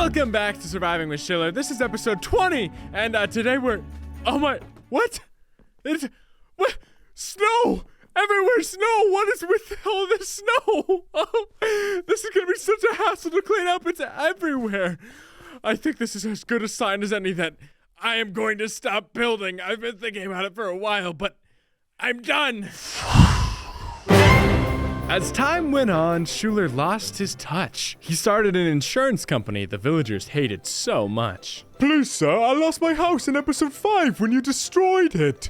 Welcome back to Surviving with Shoeler. This is episode 20, and today we're... Oh my... What? What? Snow! Everywhere snow! What is with all this snow? Oh, this is gonna be such a hassle to clean up. It's everywhere. I think this is as good a sign as any that I am going to stop building. I've been thinking about it for a while, but I'm done. As time went on, Shoeler lost his touch. He started an insurance company the villagers hated so much. Please, sir, I lost my house in episode 5 when you destroyed it.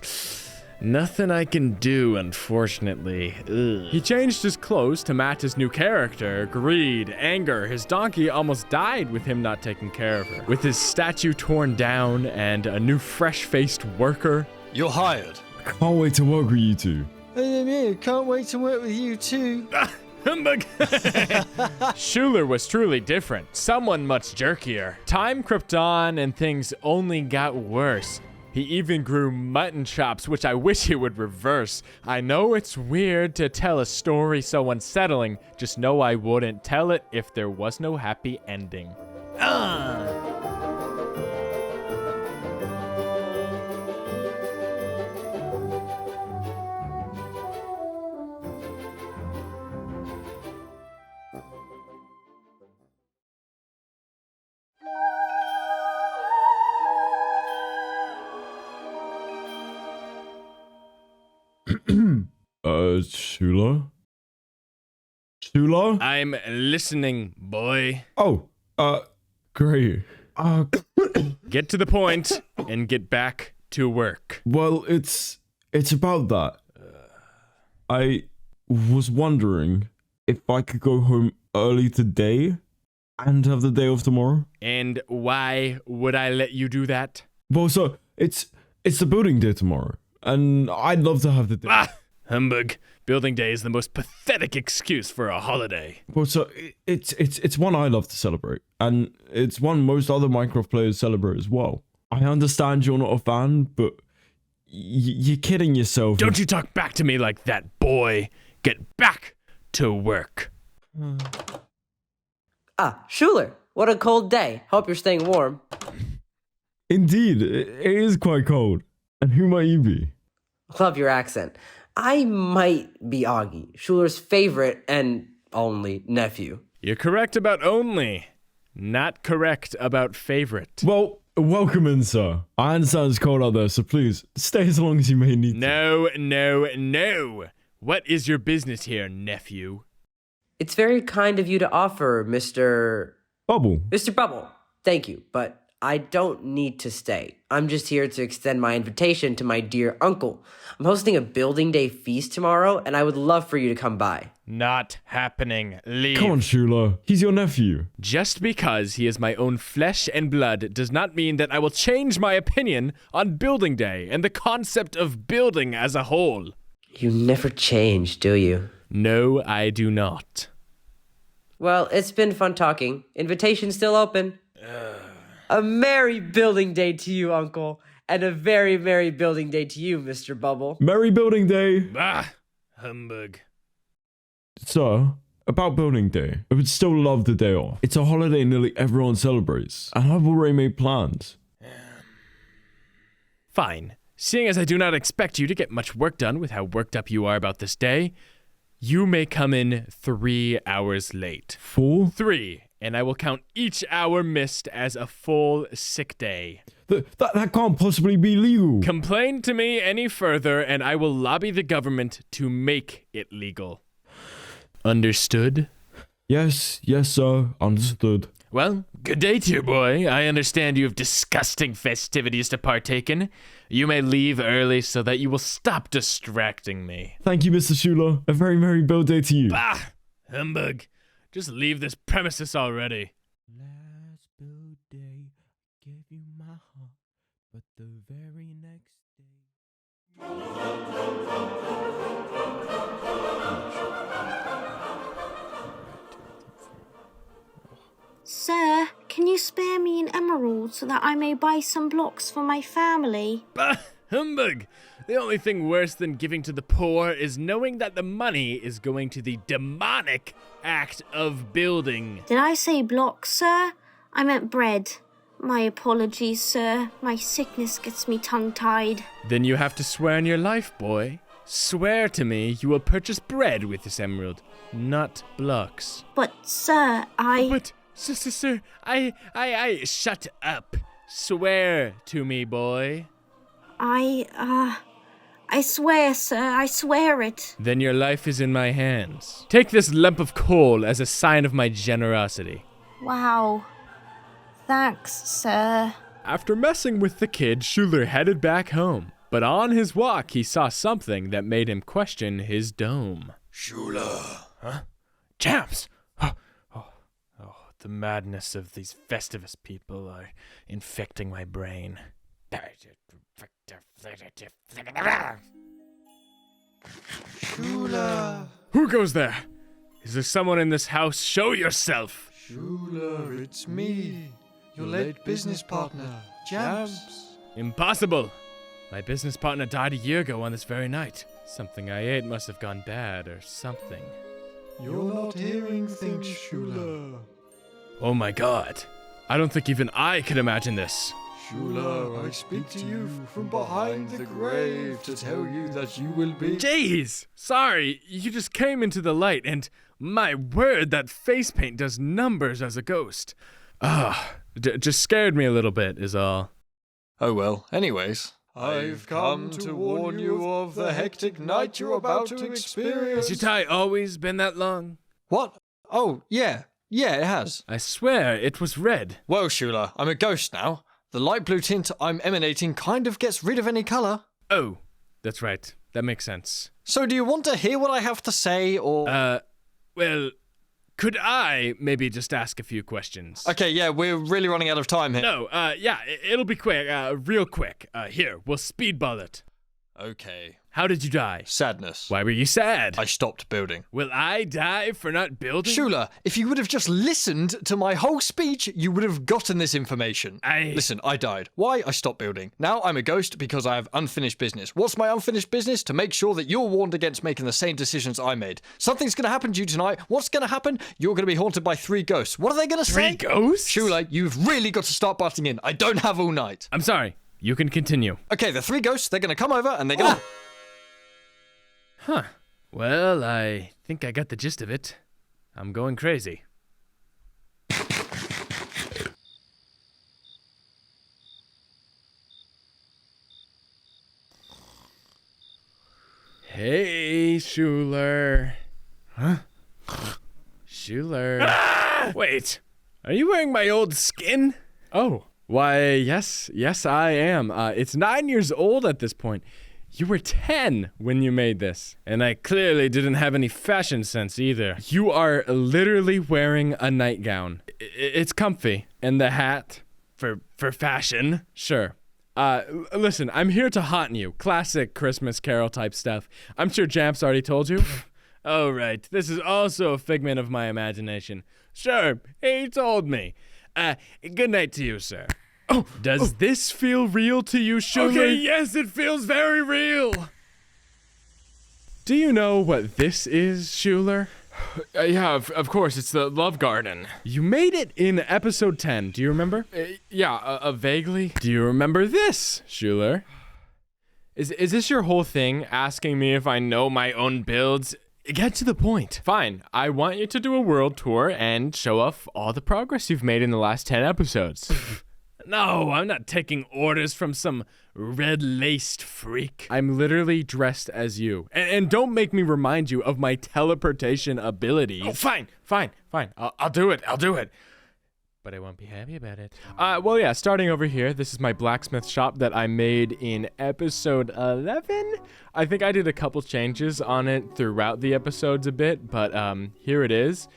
Nothing I can do, unfortunately. Ugh. He changed his clothes to match his new character. Greed, anger, his donkey almost died with him not taking care of her. With his statue torn down and a new fresh-faced worker. You're hired. I can't wait to work with you two. Can't wait to work with you too. Humbug! Shoeler was truly different, someone much jerkier. Time crept on and things only got worse. He even grew mutton chops, which I wish he would reverse. I know it's weird to tell a story so unsettling, just know I wouldn't tell it if there was no happy ending. Shoeler? Shoeler? I'm listening, boy. Oh, great. Get to the point and get back to work. Well, it's about that. I was wondering if I could go home early today and have the day off tomorrow. And why would I let you do that? Well, so it's the building day tomorrow, and I'd love to have the day. Humbug. Building day is the most pathetic excuse for a holiday. Well, so it's one I love to celebrate, and it's one most other Minecraft players celebrate as well. I understand you're not a fan, but you're kidding yourself. Don't you talk back to me like that, boy. Get back to work. Shoeler, what a cold day. Hope you're staying warm. Indeed, it is quite cold. And who might you be? Love your accent. I might be Augie, Shoeler's favorite and only nephew. You're correct about only, not correct about favorite. Well, welcome in, sir. I understand it's cold out there, so please, stay as long as you may need to. No. What is your business here, nephew? It's very kind of you to offer, Mr. Bubble. Mr. Bubble. Thank you, but I don't need to stay. I'm just here to extend my invitation to my dear uncle. I'm hosting a building day feast tomorrow, and I would love for you to come by. Not happening. Leave. Come on, Shoeler. He's your nephew. Just because he is my own flesh and blood does not mean that I will change my opinion on building day and the concept of building as a whole. You never change, do you? No, I do not. Well, it's been fun talking. Invitation's still open. A merry building day to you, Uncle. And a very merry building day to you, Mr. Bubble. Merry building day. Bah, humbug. Sir, about building day, I would still love the day off. It's a holiday nearly everyone celebrates, and I've already made plans. Fine. Seeing as I do not expect you to get much work done with how worked up you are about this day, you may come in 3 hours late. 4? 3. And I will count each hour missed as a full sick day. That can't possibly be legal. Complain to me any further, and I will lobby the government to make it legal. Understood? Yes, sir. Understood. Well, good day to you, boy. I understand you have disgusting festivities to partake in. You may leave early so that you will stop distracting me. Thank you, Mr. Shoeler. A very merry build day to you. Bah! Humbug. Just leave this premises already. Last build day, gave you my heart, but the very next Sir, can you spare me an emerald so that I may buy some blocks for my family? Bah! Humbug! The only thing worse than giving to the poor is knowing that the money is going to the demonic act of building. Did I say blocks, sir? I meant bread. My apologies, sir. My sickness gets me tongue-tied. Then you have to swear on your life, boy. Swear to me you will purchase bread with this emerald, not blocks. But, sir, But, sir, I, shut up. Swear to me, boy. I swear, sir, I swear it. Then your life is in my hands. Take this lump of coal as a sign of my generosity. Wow. Thanks, sir. After messing with the kid, Shoeler headed back home. But on his walk, he saw something that made him question his dome. Shoeler. Huh? Jamps! Oh, the madness of these Festivus people are infecting my brain. Shoeler. Who goes there? Is there someone in this house? Show yourself! Shoeler, it's me. Your late business partner, Jamps. Impossible! My business partner died a year ago on this very night. Something I ate must have gone bad or something. You're not hearing things, Shoeler. Oh my god. I don't think even I could imagine this. Shoeler, I speak to you from behind the grave to tell you that you will be... Jeez! Sorry, you just came into the light and my word, that face paint does numbers as a ghost. Just scared me a little bit is all. Oh well, anyways. I've come to warn you of the hectic night you're about to experience. Has your tie always been that long? What? Oh, yeah. Yeah, it has. I swear it was red. Well, Shoeler, I'm a ghost now. The light blue tint I'm emanating kind of gets rid of any colour. Oh, that's right. That makes sense. So do you want to hear what I have to say, or... Well, could I maybe just ask a few questions? Okay, yeah, we're really running out of time here. No, yeah, it'll be quick, real quick. Here, we'll speedball it. Okay. How did you die? Sadness. Why were you sad? I stopped building. Will I die for not building? Shoeler, if you would have just listened to my whole speech, you would have gotten this information. Listen, I died. Why? I stopped building. Now I'm a ghost because I have unfinished business. What's my unfinished business? To make sure that you're warned against making the same decisions I made. Something's going to happen to you tonight. What's going to happen? You're going to be haunted by 3 ghosts. What are they going to say? 3 ghosts? Shoeler, you've really got to start butting in. I don't have all night. I'm sorry. You can continue. Okay, the 3 ghosts, they're going to come over and they're going to... Huh. Well, I think I got the gist of it. I'm going crazy. Hey, Shoeler. Huh? Shoeler. Ah! Wait. Are you wearing my old skin? Oh. Why, yes, I am. It's 9 years old at this point. You were 10 when you made this, and I clearly didn't have any fashion sense either. You are literally wearing a nightgown. It's comfy, and the hat, for fashion, sure. Listen, I'm here to haunt you. Classic Christmas Carol type stuff. I'm sure Jamps already told you. Oh, right. This is also a figment of my imagination. Sure, he told me. Good night to you, sir. Does this feel real to you, Shoeler? Okay, yes, it feels very real. Do you know what this is, Shoeler? Yeah, of course, it's the Love Garden. You made it in episode 10, do you remember? Yeah, vaguely. Do you remember this, Shoeler? Is this your whole thing, asking me if I know my own builds? Get to the point. Fine, I want you to do a world tour and show off all the progress you've made in the last 10 episodes. No, I'm not taking orders from some red-laced freak. I'm literally dressed as you. And don't make me remind you of my teleportation abilities. Oh, fine. I'll do it. But I won't be happy about it. Well, yeah, starting over here, this is my blacksmith shop that I made in episode 11. I think I did a couple changes on it throughout the episodes a bit, but here it is.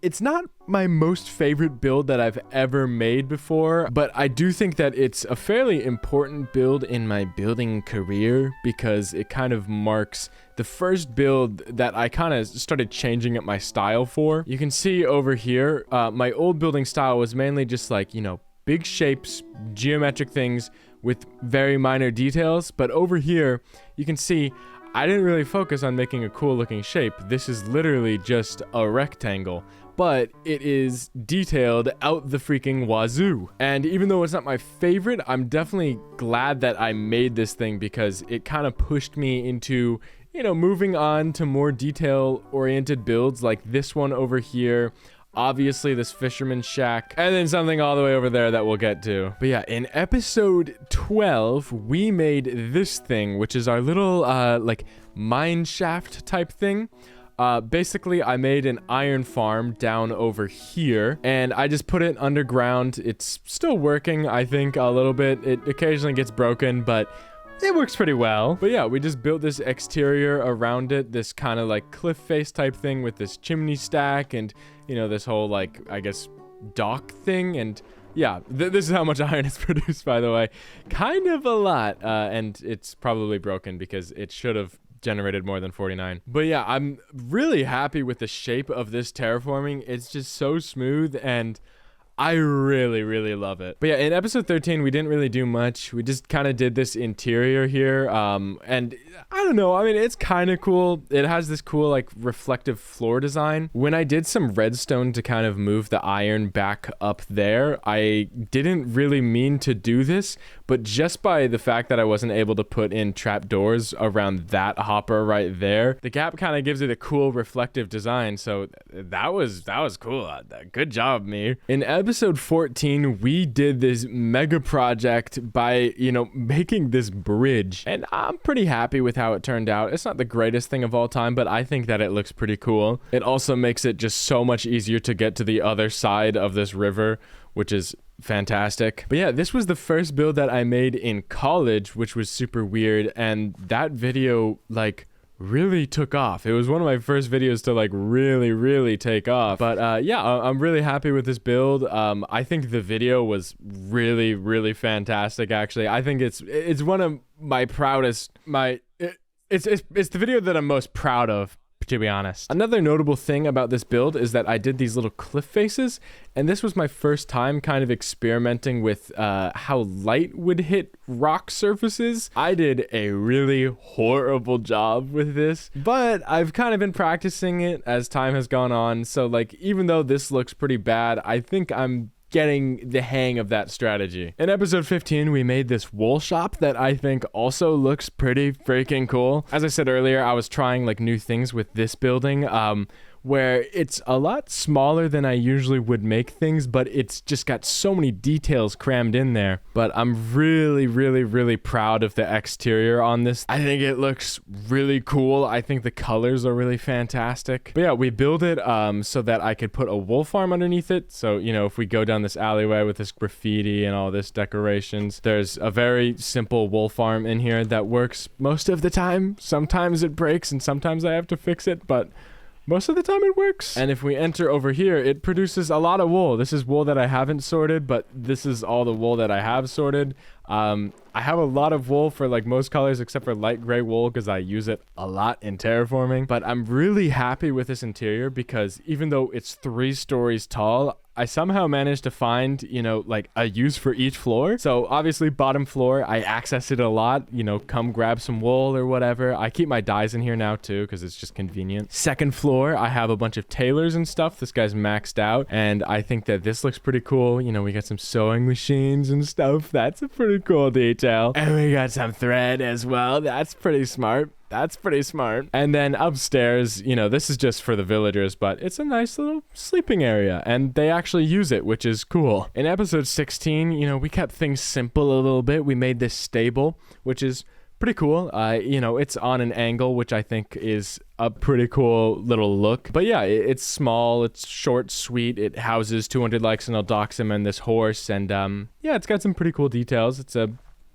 It's not my most favorite build that I've ever made before, but I do think that it's a fairly important build in my building career because it kind of marks the first build that I kind of started changing up my style for. You can see over here, my old building style was mainly just like, you know, big shapes, geometric things with very minor details, but over here, you can see I didn't really focus on making a cool looking shape. This is literally just a rectangle. but it is detailed out the freaking wazoo. And even though it's not my favorite, I'm definitely glad that I made this thing because it kind of pushed me into, you know, moving on to more detail-oriented builds like this one over here. Obviously, this fisherman shack, and then something all the way over there that we'll get to. But yeah, in episode 12, we made this thing, which is our little, like, mine shaft type thing. Basically, I made an iron farm down over here, and I just put it underground. It's still working, I think, a little bit. It occasionally gets broken, but it works pretty well. But yeah, we just built this exterior around it, this kind of like cliff face type thing with this chimney stack and, you know, this whole like, I guess, dock thing. And yeah, this is how much iron is produced, by the way. Kind of a lot. And it's probably broken because it should have generated more than 49. But yeah, I'm really happy with the shape of this terraforming. It's just so smooth and I really, really love it. But yeah, in episode 13, we didn't really do much. We just kind of did this interior here. And I don't know. I mean, it's kind of cool. It has this cool, like, reflective floor design. When I did some redstone to kind of move the iron back up there, I didn't really mean to do this, but just by the fact that I wasn't able to put in trapdoors around that hopper right there, the gap kind of gives it a cool reflective design. So that was cool. Good job, me. In episode 14, we did this mega project by, you know, making this bridge, and I'm pretty happy with how it turned out. It's not the greatest thing of all time, but I think that it looks pretty cool. It also makes it just so much easier to get to the other side of this river, which is fantastic. But yeah, this was the first build that I made in college, which was super weird, and that video, like, really took off. It was one of my first videos to like really take off. But yeah, I'm really happy with this build. I think the video was really fantastic. Actually, I think it's one of my proudest. It's the video that I'm most proud of, to be honest. Another notable thing about this build is that I did these little cliff faces, and this was my first time kind of experimenting with how light would hit rock surfaces. I did a really horrible job with this, but I've kind of been practicing it as time has gone on. So like, even though this looks pretty bad, I think I'm getting the hang of that strategy. In episode 15, we made this wool shop that I think also looks pretty freaking cool. As I said earlier, I was trying like new things with this building, where it's a lot smaller than I usually would make things, but it's just got so many details crammed in there. But I'm really proud of the exterior on this. I think it looks really cool. I think the colors are really fantastic. But yeah, we built it so that I could put a wool farm underneath it. So, you know, if we go down this alleyway with this graffiti and all this decorations, there's a very simple wool farm in here that works most of the time. Sometimes it breaks and sometimes I have to fix it, but most of the time it works. And if we enter over here, it produces a lot of wool. This is wool that I haven't sorted, but this is all the wool that I have sorted. I have a lot of wool for like most colors except for light gray wool because I use it a lot in terraforming. But I'm really happy with this interior because even though it's 3 stories tall, I somehow managed to find, you know, like a use for each floor. So obviously bottom floor, I access it a lot, you know, come grab some wool or whatever. I keep my dyes in here now too, because it's just convenient. Second floor, I have a bunch of tailors and stuff. This guy's maxed out. And I think that this looks pretty cool. You know, we got some sewing machines and stuff. That's a pretty cool detail. And we got some thread as well. That's pretty smart. That's pretty smart. And then upstairs, you know, this is just for the villagers, but it's a nice little sleeping area and they actually use it, which is cool. In episode 16, you know, we kept things simple a little bit. We made this stable, which is pretty cool. You know, it's on an angle, which I think is a pretty cool little look. But yeah, it's small, it's short, sweet. It houses 200 likes and Aldoxim and this horse. And yeah, it's got some pretty cool details. It's a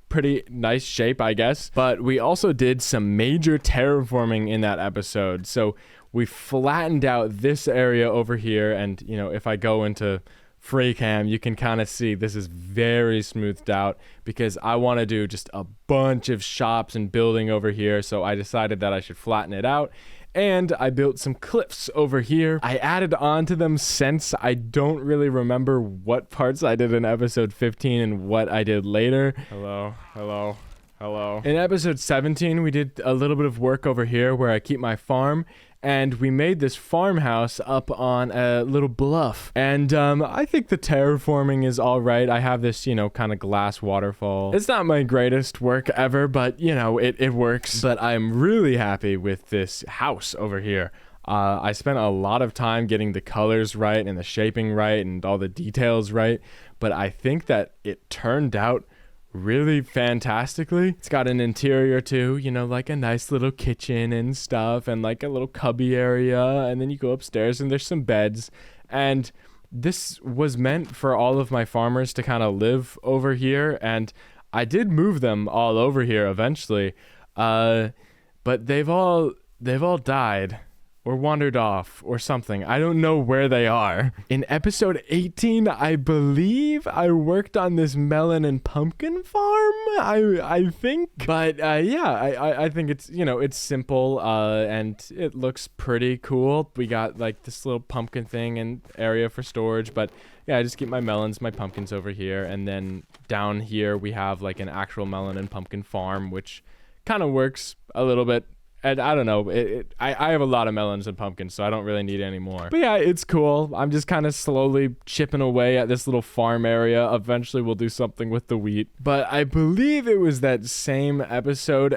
pretty nice shape, I guess. But we also did some major terraforming in that episode. So we flattened out this area over here. And, you know, if I go into free cam, you can kind of see this is very smoothed out because I want to do just a bunch of shops and building over here. So I decided that I should flatten it out. And I built some cliffs over here. I added on to them since I don't really remember what parts I did in episode 15 and what I did later. Hello. In episode 17, we did a little bit of work over here where I keep my farm. and we made this farmhouse up on a little bluff. And I think the terraforming is all right. I have this, you know, kind of glass waterfall. It's not my greatest work ever, but, you know, it works. But I'm really happy with this house over here. I spent a lot of time getting the colors right and the shaping right and all the details right, but I think that it turned out really fantastically. It's got an interior too, you know, like a nice little kitchen and stuff, and like a little cubby area, and then you go upstairs and there's some beds. And this was meant for all of my farmers to kind of live over here, and I did move them all over here eventually, but they've all died or wandered off or something. I don't know where they are. In episode 18, I believe I worked on this melon and pumpkin farm, I think. But yeah, I think it's, you know, it's simple and it looks pretty cool. We got like this little pumpkin thing and area for storage, but yeah, I just keep my melons, my pumpkins over here, and then down here we have like an actual melon and pumpkin farm, which kind of works a little bit. And I don't know, I have a lot of melons and pumpkins, so I don't really need any more. But yeah, it's cool. I'm just kind of slowly chipping away at this little farm area. Eventually we'll do something with the wheat. But I believe it was that same episode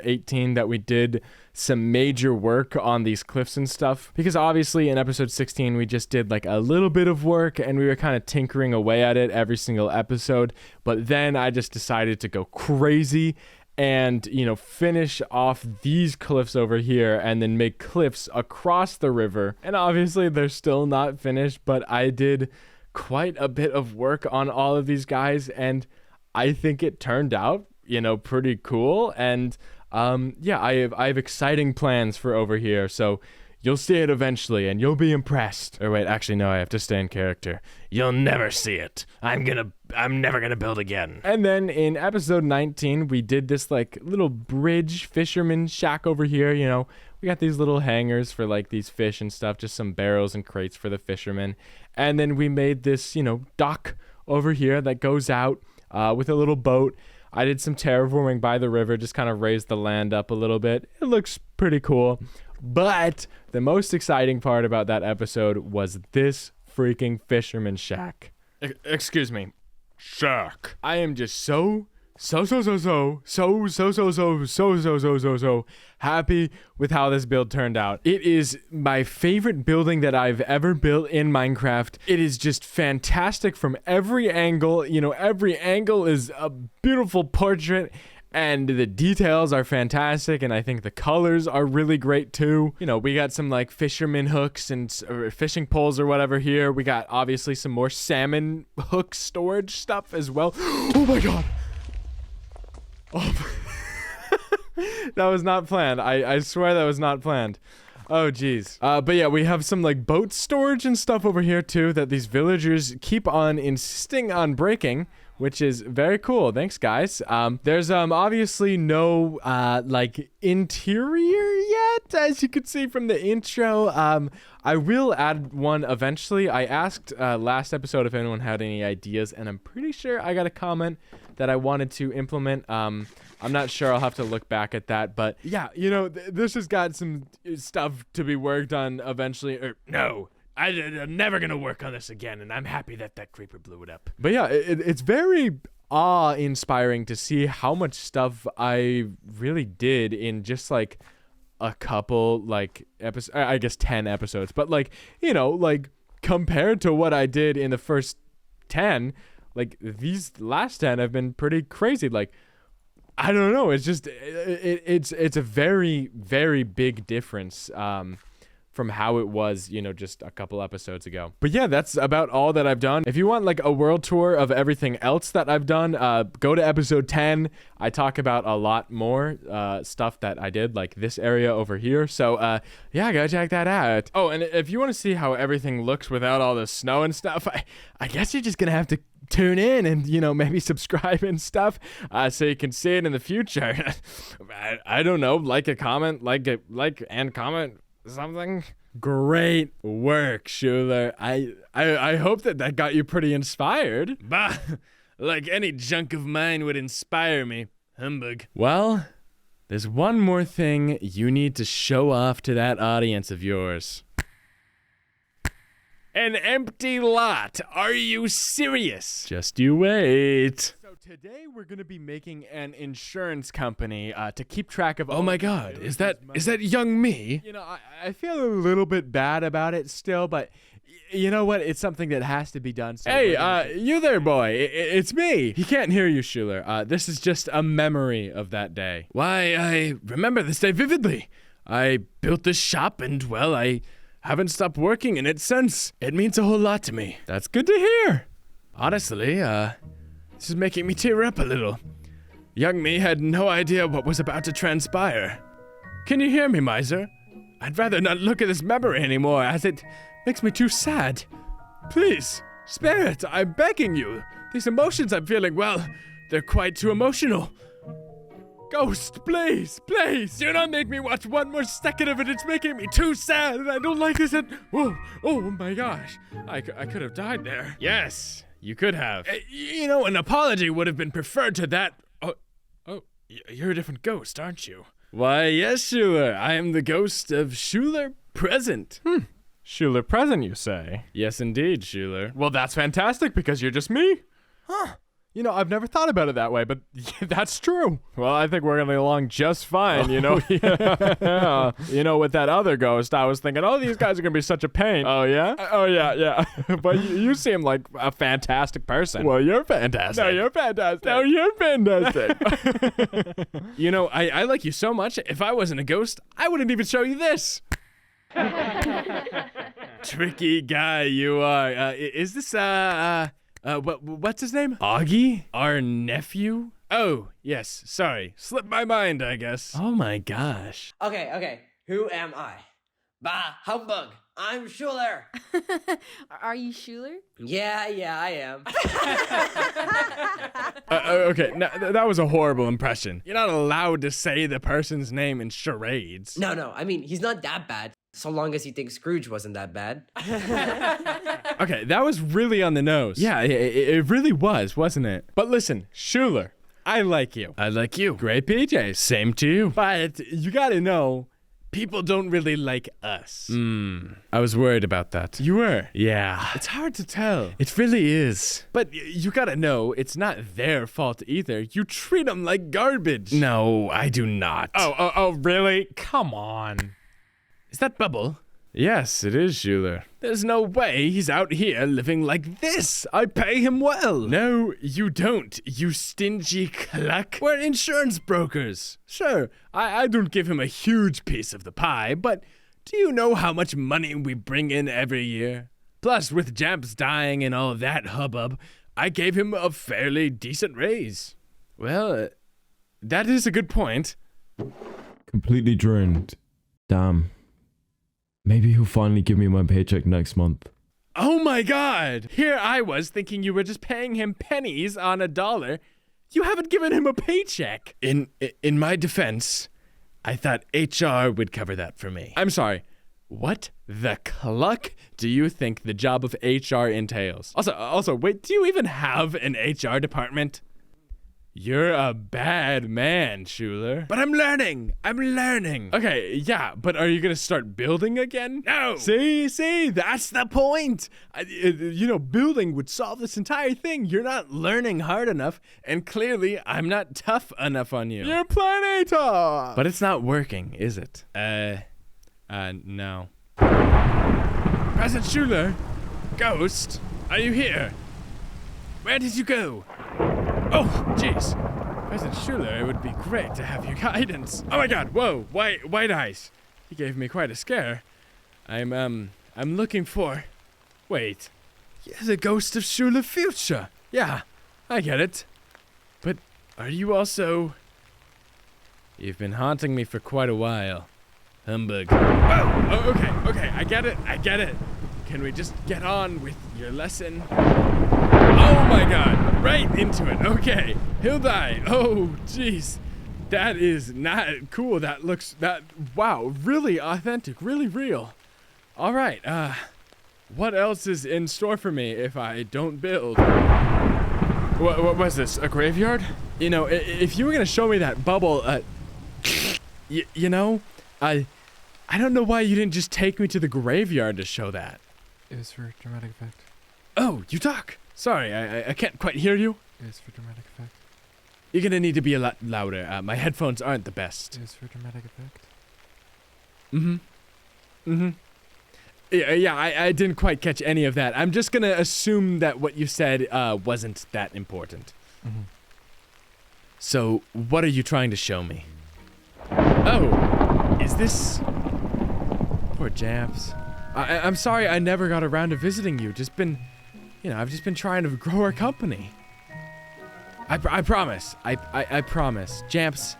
18, that we did some major work on these cliffs and stuff. Because obviously in episode 16, we just did like a little bit of work and we were kind of tinkering away at it every single episode. But then I just decided to go crazy and, you know, finish off these cliffs over here and then make cliffs across the river. And obviously they're still not finished, but I did quite a bit of work on all of these guys, and I think it turned out, you know, pretty cool. And yeah, I have exciting plans for over here, so you'll see it eventually, and you'll be impressed. Or wait, actually, no, I have to stay in character. You'll never see it. I'm never gonna build again. And then in episode 19, we did this like little bridge fisherman shack over here. You know, we got these little hangers for like these fish and stuff, just some barrels and crates for the fishermen. And then we made this, you know, dock over here that goes out with a little boat. I did some terraforming by the river, just kind of raised the land up a little bit. It looks pretty cool. But the most exciting part about that episode was this freaking fisherman shack. Excuse me. Shack. I am just so happy with how this build turned out. It is my favorite building that I've ever built in Minecraft. It is just fantastic from every angle. You know, every angle is a beautiful portrait. And the details are fantastic, and I think the colors are really great too. You know, we got some like fisherman hooks and fishing poles or whatever here. We got obviously some more salmon hook storage stuff as well. Oh my god. Oh. That was not planned. I swear that was not planned. Oh geez. But yeah, we have some like boat storage and stuff over here too that these villagers keep on insisting on breaking, which is very cool. Thanks, guys. There's obviously no like interior yet, as you could see from the intro. I will add one eventually. I asked last episode if anyone had any ideas, and I'm pretty sure I got a comment that I wanted to implement. I'm not sure. I'll have to look back at that. But yeah, you know, this has got some stuff to be worked on eventually. Or no. I'm never gonna work on this again, and I'm happy that that creeper blew it up. But yeah, it's very awe-inspiring to see how much stuff I really did in just like a couple like episodes. I guess 10 episodes, but like, you know, like compared to what I did in the first 10, like these last 10 have been pretty crazy. Like, I don't know. It's just it's a very, very big difference. From how it was, you know, just a couple episodes ago. But yeah, that's about all that I've done. If you want like a world tour of everything else that I've done, go to episode 10. I talk about a lot more stuff that I did, like this area over here. So yeah, go check that out. Oh, and if you want to see how everything looks without all the snow and stuff, I guess you're just gonna have to tune in and, you know, maybe subscribe and stuff so you can see it in the future. I don't know, like a comment, like and comment something. Great work, Shoeler. I hope that got you pretty inspired. Bah, like any junk of mine would inspire me. Humbug. Well, There's one more thing you need to show off to that audience of yours. An empty lot. Are you serious? Just you wait. So today we're going to be making an insurance company to keep track of. Oh my God, is that young me? You know, I feel a little bit bad about it still, but you know what? It's something that has to be done. So hey, you there, boy? It's me. He can't hear you, Shoeler. This is just a memory of that day. Why, I remember this day vividly. I built this shop and, well, I haven't stopped working in it since. It means a whole lot to me. That's good to hear. Honestly, this is making me tear up a little. Young me had no idea what was about to transpire. Can you hear me, miser? I'd rather not look at this memory anymore, as it makes me too sad. Please, spare it, I'm begging you. These emotions I'm feeling, well, they're quite too emotional. Ghost, please, please, do not make me watch one more second of it. It's making me too sad, and I don't like this. Whoa, oh my gosh, I could have died there. Yes, you could have. You know, an apology would have been preferred to that. Oh, you're a different ghost, aren't you? Why, yes, Shoeler. I am the ghost of Shoeler Present. Shoeler Present, you say? Yes, indeed, Shoeler. Well, that's fantastic, because you're just me. Huh. You know, I've never thought about it that way, but that's true. Well, I think we're getting along just fine, you know? Yeah. You know, with that other ghost, I was thinking, oh, these guys are going to be such a pain. Oh, yeah? Oh, yeah. But you seem like a fantastic person. Well, you're fantastic. No, you're fantastic. No, you're fantastic. You know, I like you so much. If I wasn't a ghost, I wouldn't even show you this. Tricky guy you are. Is this, what's his name? Augie? Our nephew? Oh, yes, sorry. Slipped my mind, I guess. Oh my gosh. Okay. Who am I? Bah, humbug. I'm Shoeler. Are you Shoeler? Yeah, I am. Okay, that was a horrible impression. You're not allowed to say the person's name in charades. No, I mean, he's not that bad. So long as you think Scrooge wasn't that bad. Okay, that was really on the nose. Yeah, it really was, wasn't it? But listen, Shoeler, I like you. I like you. Great PJs. Same to you. But you gotta know, people don't really like us. I was worried about that. You were? Yeah. It's hard to tell. It really is. But you gotta know, it's not their fault either. You treat them like garbage. No, I do not. Oh, really? Come on. Is that Bubble? Yes, it is, Shoeler. There's no way he's out here living like this. I pay him well. No, you don't, you stingy cluck. We're insurance brokers. Sure, I don't give him a huge piece of the pie, but do you know how much money we bring in every year? Plus, with Jamps dying and all that hubbub, I gave him a fairly decent raise. Well, that is a good point. Completely drained. Damn. Maybe he'll finally give me my paycheck next month. Oh my God! Here I was thinking you were just paying him pennies on a dollar. You haven't given him a paycheck. In my defense, I thought HR would cover that for me. I'm sorry. What the cluck do you think the job of HR entails? Also, wait, do you even have an HR department? You're a bad man, Shoeler. But I'm learning. Okay, yeah, but are you gonna start building again? No. See, that's the point. Building would solve this entire thing. You're not learning hard enough, and clearly I'm not tough enough on you. You're plenty tough. But it's not working, is it? No. Present Shoeler, Ghost, are you here? Where did you go? Oh, jeez. President Shoeler, it would be great to have your guidance. Oh my God, whoa, white eyes. He gave me quite a scare. I'm looking for... Wait, you're the ghost of Shoeler Future. Yeah, I get it. But are you also... You've been haunting me for quite a while. Humbug. Whoa, oh, okay, I get it. Can we just get on with your lesson? Oh my God, right into it. Okay, he'll die. Oh, jeez. That is not cool. Wow, really authentic, really real. All right, what else is in store for me if I don't build? What was this, a graveyard? You know, if you were gonna show me that bubble, You know, I don't know why you didn't just take me to the graveyard to show that. It was for dramatic effect. Oh, you talk. Sorry, I can't quite hear you. It was for dramatic effect. You're gonna need to be a lot louder. My headphones aren't the best. It was for dramatic effect. Yeah, I didn't quite catch any of that. I'm just gonna assume that what you said wasn't that important. So, what are you trying to show me? Oh, is this... Poor Jamps. I'm sorry I never got around to visiting you. I've just been trying to grow our company. I promise. I promise. Jamps,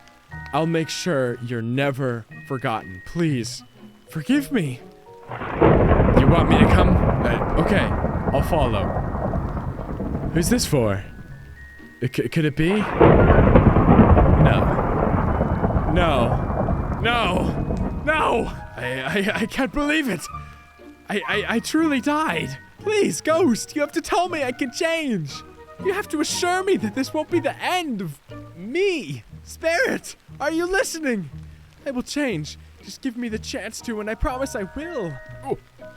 I'll make sure you're never forgotten. Please, forgive me. You want me to come? Okay, I'll follow. Who's this for? Could it be? No! I can't believe it! I truly died! Please, Ghost, you have to tell me I can change! You have to assure me that this won't be the end of me! Spirit, are you listening? I will change. Just give me the chance to, and I promise I will.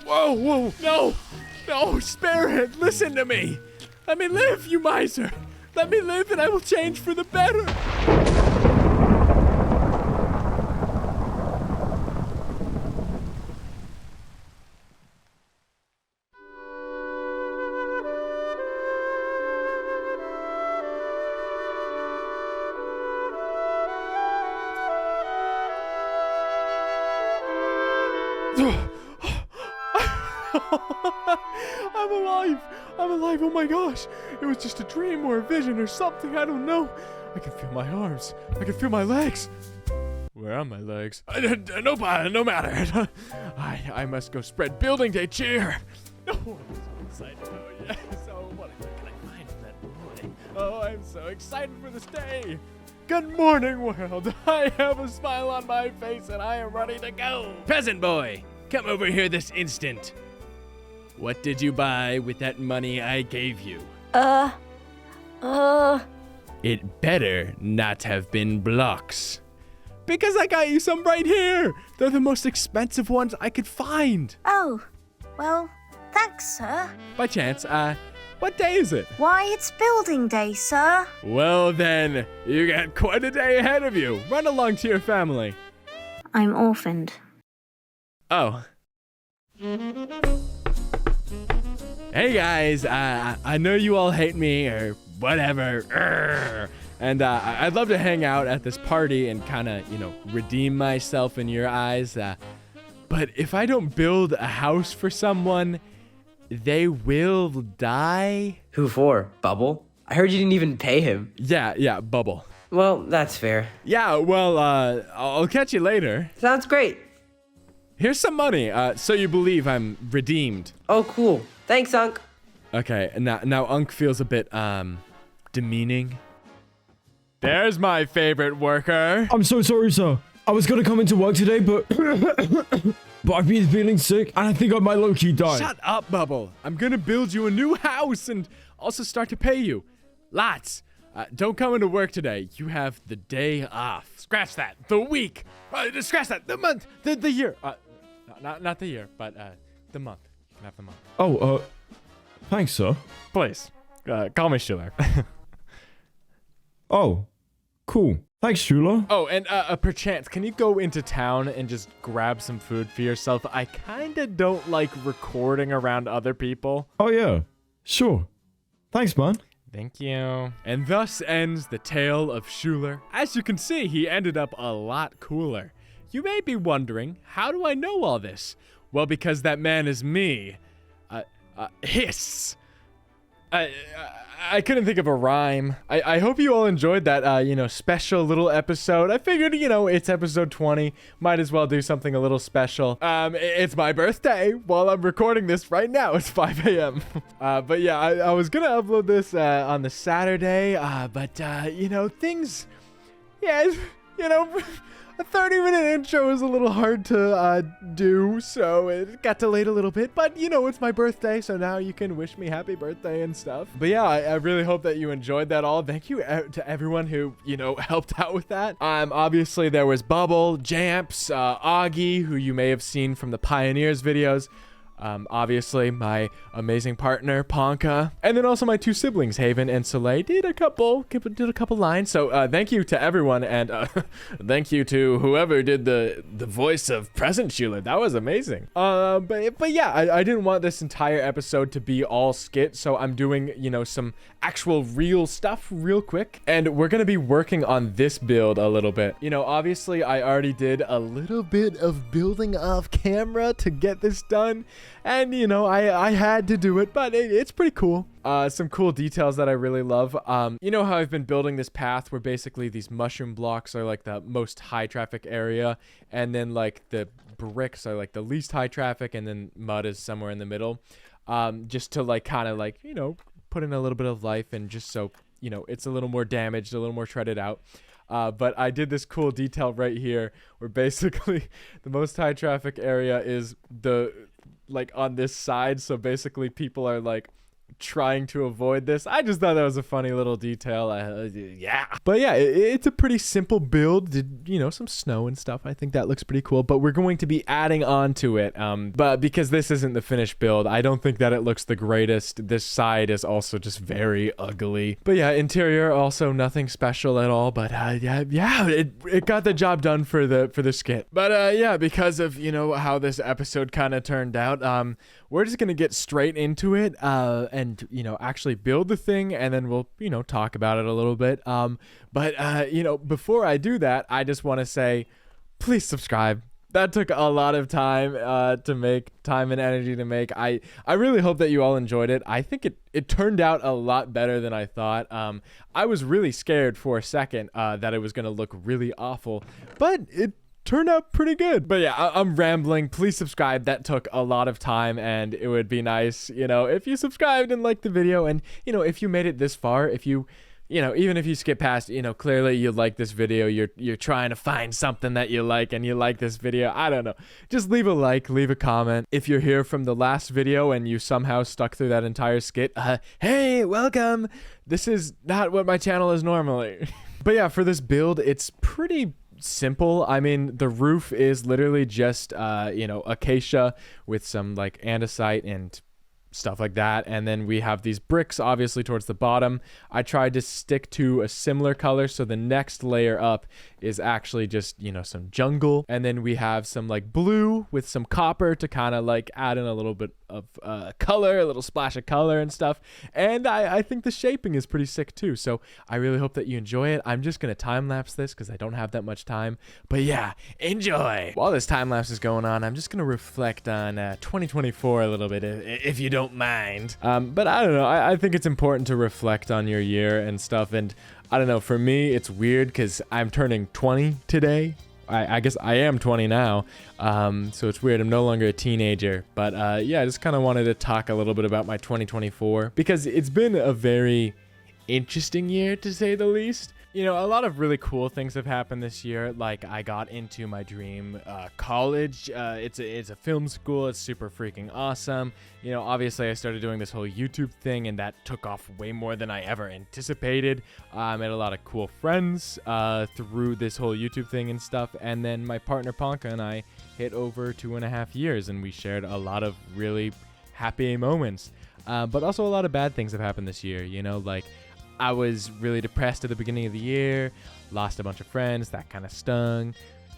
Whoa, no, Spirit, listen to me. Let me live, you miser. Let me live and I will change for the better. I'm alive, oh my gosh. It was just a dream or a vision or something, I don't know. I can feel my arms. I can feel my legs. Where are my legs? No matter. I must go spread building day cheer. Oh, I'm so excited. Oh, yes. Oh, what can I find from that boy? Oh, I'm so excited for this day. Good morning, world. I have a smile on my face and I am ready to go. Peasant boy, come over here this instant. What did you buy with that money I gave you? It better not have been blocks. Because I got you some right here. They're the most expensive ones I could find. Oh, well, thanks, sir. By chance, what day is it? Why, it's building day, sir. Well then, you got quite a day ahead of you. Run along to your family. I'm orphaned. Oh. Hey guys, I know you all hate me or whatever, and I'd love to hang out at this party and kind of, redeem myself in your eyes, but if I don't build a house for someone, they will die. Who for? Bubble? I heard you didn't even pay him. Yeah, Bubble. Well, that's fair. Yeah, well, I'll catch you later. Sounds great. Here's some money, so you believe I'm redeemed. Oh, cool. Thanks, Unc. Okay, now Unc feels a bit, demeaning. There's my favorite worker. I'm so sorry, sir. I was gonna come into work today, but I've been feeling sick, and I think I might low-key die. Shut up, Bubble. I'm gonna build you a new house and also start to pay you. Lots. Don't come into work today. You have the day off. Scratch that. The week. Scratch that. The month. The year. Not the year, but the month. You can have the month. Oh, thanks, sir. Please. Call me Shoeler. Oh, cool. Thanks, Shoeler. Oh, and perchance, can you go into town and just grab some food for yourself? I kinda don't like recording around other people. Oh, yeah. Sure. Thanks, man. Thank you. And thus ends the tale of Shoeler. As you can see, he ended up a lot cooler. You may be wondering, how do I know all this? Well, because that man is me. Hiss. I couldn't think of a rhyme. I hope you all enjoyed that, special little episode. I figured, it's episode 20. Might as well do something a little special. It's my birthday while I'm recording this right now. It's 5 a.m. But yeah, I was gonna upload this on the Saturday, but, things... Yeah, A 30-minute intro is a little hard to do, so it got delayed a little bit, but it's my birthday, so now you can wish me happy birthday and stuff. But yeah, I really hope that you enjoyed that all. Thank you to everyone who, helped out with that. Obviously there was Bubble, Jamps, Augie, who you may have seen from the Pioneers videos. Obviously my amazing partner Panka, and then also my two siblings Haven and Soleil did a couple lines. So thank you to everyone, and thank you to whoever did the voice of Present Shoeler. That was amazing. But yeah, I didn't want this entire episode to be all skit, so I'm doing some actual real stuff real quick, and we're gonna be working on this build a little bit. Obviously I already did a little bit of building off camera to get this done. And I had to do it, but it's pretty cool. Some cool details that I really love. How I've been building this path where basically these mushroom blocks are like the most high traffic area, and then like the bricks are like the least high traffic, and then mud is somewhere in the middle. Just to like kind of like put in a little bit of life, and just so it's a little more damaged, a little more shredded out. But I did this cool detail right here where basically the most high traffic area is on this side, so basically people are like trying to avoid this. I just thought that was a funny little detail. Yeah, but yeah, it's a pretty simple build. Did some snow and stuff. I think that looks pretty cool, but we're going to be adding on to it, but because this isn't the finished build, I don't think that it looks the greatest. This side is also just very ugly, but yeah, interior also nothing special at all, but yeah, it got the job done for the skit. But yeah, because of how this episode kind of turned out, we're just gonna get straight into it, and actually build the thing, and then we'll talk about it a little bit. But before I do that, I just want to say, please subscribe. That took a lot of time to make, time and energy to make. I really hope that you all enjoyed it. I think it turned out a lot better than I thought. I was really scared for a second that it was gonna look really awful, but it turned out pretty good. But yeah, I'm rambling. Please subscribe. That took a lot of time, and it would be nice if you subscribed and liked the video, and if you made it this far, if you even if you skip past, clearly you like this video, you're trying to find something that you like, and you like this video, I don't know, just leave a like, leave a comment. If you're here from the last video and you somehow stuck through that entire skit, hey, welcome. This is not what my channel is normally. But yeah, for this build, it's pretty simple. I mean, the roof is literally just acacia with some like andesite and stuff like that, and then we have these bricks obviously towards the bottom. I tried to stick to a similar color, so the next layer up is actually just some jungle, and then we have some like blue with some copper to kind of like add in a little bit of color, a little splash of color and stuff. And I think the shaping is pretty sick too, so I really hope that you enjoy it. I'm just gonna time lapse this because I don't have that much time, but yeah, enjoy. While this time lapse is going on, I'm just gonna reflect on 2024 a little bit, if you don't mind. But I don't know, I think it's important to reflect on your year and stuff, and I don't know, for me it's weird because I'm turning 20 today. I guess I am 20 now, so it's weird. I'm no longer a teenager, but yeah, I just kind of wanted to talk a little bit about my 2024 because it's been a very interesting year, to say the least. A lot of really cool things have happened this year. Like, I got into my dream college. It's a film school. It's super freaking awesome. Obviously I started doing this whole YouTube thing, and that took off way more than I ever anticipated. I met a lot of cool friends through this whole YouTube thing and stuff. And then my partner Panka and I hit over 2.5 years, and we shared a lot of really happy moments. But also a lot of bad things have happened this year. Like, I was really depressed at the beginning of the year, lost a bunch of friends, that kind of stung.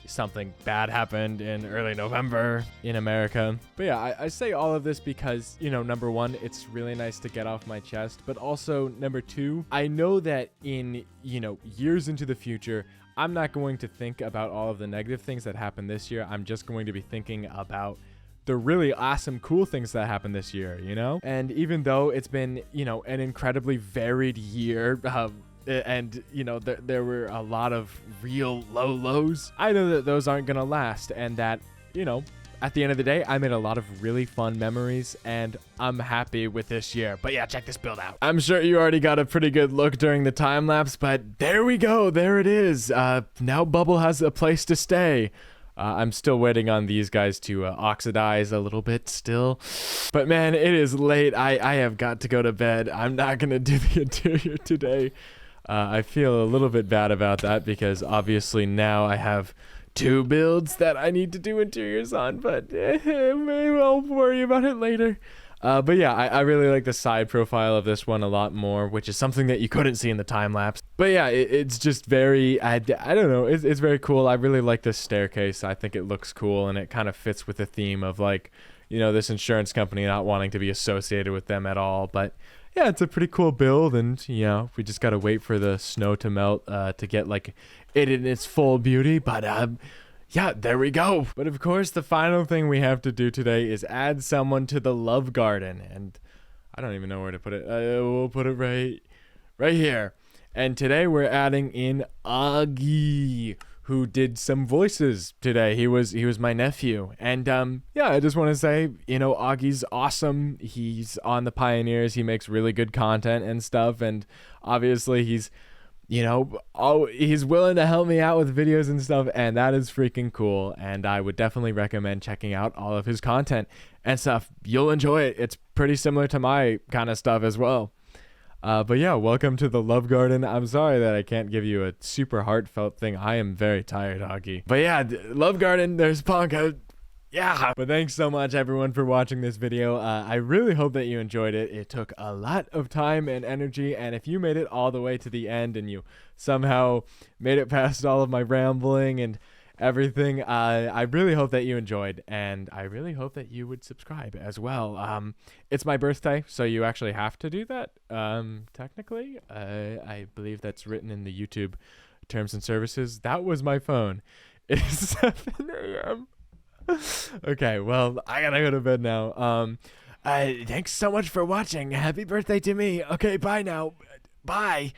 Something bad happened in early November in America. But yeah, I say all of this because, number one, it's really nice to get off my chest. But also, number two, I know that in, years into the future, I'm not going to think about all of the negative things that happened this year. I'm just going to be thinking about the really awesome, cool things that happened this year, And even though it's been, an incredibly varied year, and there were a lot of real lows, I know that those aren't gonna last, and that at the end of the day, I made a lot of really fun memories, and I'm happy with this year. But yeah, check this build out. I'm sure you already got a pretty good look during the time lapse, but there we go. There it is. Now Bubble has a place to stay. I'm still waiting on these guys to oxidize a little bit still. But man, it is late. I have got to go to bed. I'm not going to do the interior today. I feel a little bit bad about that because obviously now I have 2 builds that I need to do interiors on, but maybe I'll worry about it later. But yeah, I really like the side profile of this one a lot more, which is something that you couldn't see in the time lapse. But yeah, it's just very, I don't know, it's very cool. I really like this staircase. I think it looks cool, and it kind of fits with the theme of like, you know, this insurance company not wanting to be associated with them at all. But yeah, it's a pretty cool build, and you know, we just gotta wait for the snow to melt to get like it in its full beauty. But yeah, there we go. But of course, the final thing we have to do today is add someone to the love garden. And I don't even know where to put it. We'll put it right here. And today we're adding in Augie, who did some voices today. He was my nephew. And yeah, I just want to say, you know, Augie's awesome. He's on the Pioneers. He makes really good content and stuff. And obviously he's, you know, he's willing to help me out with videos and stuff, and that is freaking cool. And I would definitely recommend checking out all of his content and stuff. You'll enjoy it. It's pretty similar to my kind of stuff as well. But yeah, welcome to the Love Garden. I'm sorry that I can't give you a super heartfelt thing. I am very tired, Augie. But yeah, Love Garden, there's Panka. Yeah, but thanks so much everyone for watching this video. I really hope that you enjoyed it. It took a lot of time and energy, and if you made it all the way to the end and you somehow made it past all of my rambling and everything, I really hope that you enjoyed, and I really hope that you would subscribe as well. It's my birthday, so you actually have to do that, technically. I believe that's written in the YouTube terms and services. That was my phone. It is 7 a.m. Okay, well, I gotta go to bed now. Thanks so much for watching. Happy birthday to me. Okay, bye now. Bye.